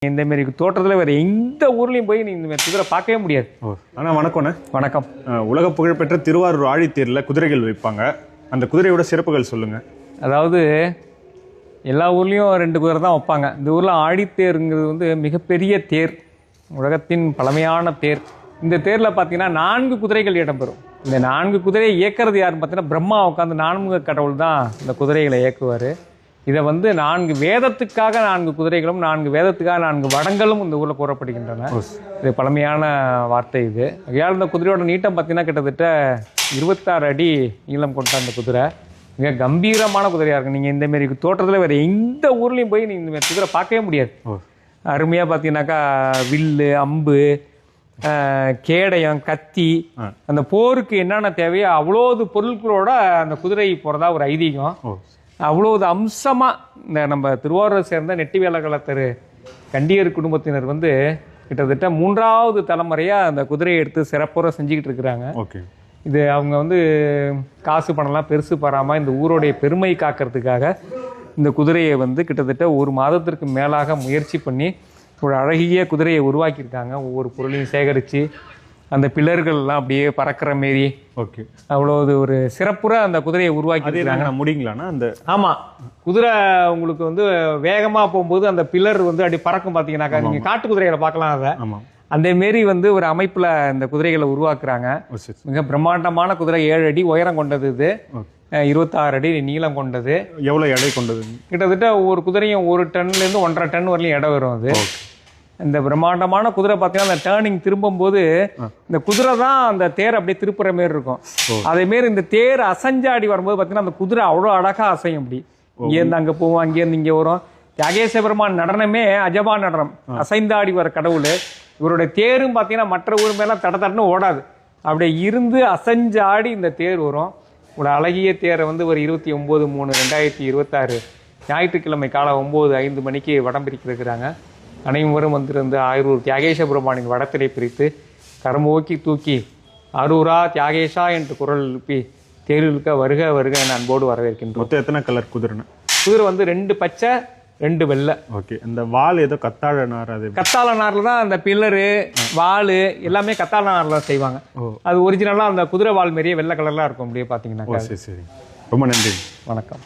இந்த மாதிரி தோற்றத்தில் வேறு எந்த ஊர்லேயும் போய் நீங்கள் இந்த மாதிரி குதிரை பார்க்கவே முடியாது. ஆனால் வணக்கம்ண்ணே. வணக்கம். உலக புகழ்பெற்ற திருவாரூர் ஆழித்தேரில் குதிரைகள் வைப்பாங்க. அந்த குதிரையோட சிறப்புகள் சொல்லுங்கள். அதாவது எல்லா ஊர்லேயும் 2 குதிரை தான் வைப்பாங்க. இந்த ஊரில் ஆழித்தேருங்கிறது வந்து மிகப்பெரிய தேர், உலகத்தின் பழமையான தேர். இந்த தேரில் பார்த்தீங்கன்னா 4 குதிரைகள் இடம்பெறும். இந்த 4 குதிரையை இயக்கிறது யாருன்னு பார்த்தீங்கன்னா பிரம்மா உட்காந்து 4 கடவுள் தான் இந்த குதிரைகளை இயக்குவார். இதை வந்து 4 வேதத்துக்காக 4 குதிரைகளும் 4 வேதத்துக்காக 4 வடங்களும் இந்த ஊரில் கூறப்படுகின்றன. இது பழமையான வார்த்தை. இது ஆகையால் இந்த குதிரையோட நீட்டம் பார்த்தீங்கன்னா கிட்டத்தட்ட 26 அடி நீளம் கொண்ட அந்த குதிரை மிக கம்பீரமான குதிரையாக இருக்கும். நீங்கள் இந்தமாரி தோற்றத்தில் வேறு எந்த ஊர்லேயும் போய் நீங்கள் இந்தமாரி குதிரை பார்க்கவே முடியாது. அருமையாக பார்த்தீங்கன்னாக்கா வில்லு, அம்பு, கேடயம், கத்தி, அந்த போருக்கு என்னென்ன தேவையோ அவ்வளோது பொருட்களோட அந்த குதிரை போகிறதா ஒரு ஐதீகம். அவ்வளோது அம்சமாக இந்த நம்ம திருவாரூரை சேர்ந்த நெட்டிவேலகளத்தர் கண்டியர் குடும்பத்தினர் வந்து கிட்டத்தட்ட 3வது தலைமுறையாக அந்த குதிரையை எடுத்து சிறப்புற செஞ்சுக்கிட்டு இருக்கிறாங்க. ஓகே. இது அவங்க வந்து காசு பணம்லாம் பெருசு பாராமல் இந்த ஊருடைய பெருமை காக்கிறதுக்காக இந்த குதிரையை வந்து கிட்டத்தட்ட 1 மாதத்திற்கு மேலாக முயற்சி பண்ணி ஒரு அழகிய குதிரையை உருவாக்கியிருக்காங்க. ஒவ்வொரு பொருளையும் சேகரித்து அந்த பில்லர்கள்லாம் அப்படியே பறக்கிற மாரி. ஓகே. அவ்வளோ ஒரு சிறப்புற அந்த குதிரையை உருவாக்கியிருக்காங்க. முடிங்களாண்ணா அந்த? ஆமாம், குதிரை உங்களுக்கு வந்து வேகமாக போகும்போது அந்த பில்லர் வந்து அப்படி பறக்கும். பார்த்தீங்கன்னாக்கா நீங்கள் காட்டு குதிரைகளை பார்க்கலாம். அதை அந்த மாரி வந்து ஒரு அமைப்பில் இந்த குதிரைகளை உருவாக்குறாங்க. மிக பிரம்மாண்டமான குதிரை, 7 அடி உயரம் கொண்டது. இது 26 அடி நீளம் கொண்டது. எவ்வளோ எடை கொண்டது? கிட்டத்தட்ட ஒவ்வொரு குதிரையும் 1 டன்லேருந்து 1.5 டன் வரலையும் எடை வரும். அது இந்த பிரம்மாண்டமான குதிரை பார்த்தீங்கன்னா அந்த டேர்னிங் திரும்பும்போது இந்த குதிரை தான் அந்த தேர் அப்படியே திருப்புற மாரி இருக்கும். அதேமாரி இந்த தேர் அசைஞ்சாடி வரும்போது பார்த்தீங்கன்னா அந்த குதிரை அவ்வளோ அழகாக அசையும். அப்படி இங்கேருந்து அங்கே போவோம், அங்கேருந்து இங்கே வரும். தியாகேச பெருமான் நடனமே அஜபா நடனம், அசைந்தாடி வர கடவுள். இவருடைய தேரும் பார்த்தீங்கன்னா மற்ற ஊர் மேலாம் தடன்னு ஓடாது, அப்படியே இருந்து அசைஞ்சாடி இந்த தேர் வரும். ஒரு அழகிய தேரை வந்து ஒரு 29/3/2026 ஞாயிற்றுக்கிழமை காலை 9:05 மணிக்கு வடம் பிரிக்கிறாங்க. அனைவரும் வந்திருந்து ஆரூர் தியாகேச பெருமானின் வடத்திரை பிரித்து கரமோக்கி தூக்கி அரூரா தியாகேஷா என்று குரல் எழுப்பி தேரிழுக்க வருக வருக என அன்போடு வரவேற்கின்றோம். மொத்தம் எத்தனை கலர் குதிரைன்னு? குதிரை வந்து 2 பச்சை 2 வெள்ளை. ஓகே. இந்த வால் ஏதோ கத்தாழ நார்? அது கத்தாழ நாரில் தான் அந்த பில்லரு, வால் எல்லாமே கத்தாழ நாரில் செய்வாங்க. அது ஒரிஜினலாக அந்த குதிரை வால் மாரியே வெள்ளை கலர்லாம் இருக்கும். அப்படியே பார்த்தீங்கன்னா. சரி, ரொம்ப நன்றி. வணக்கம்.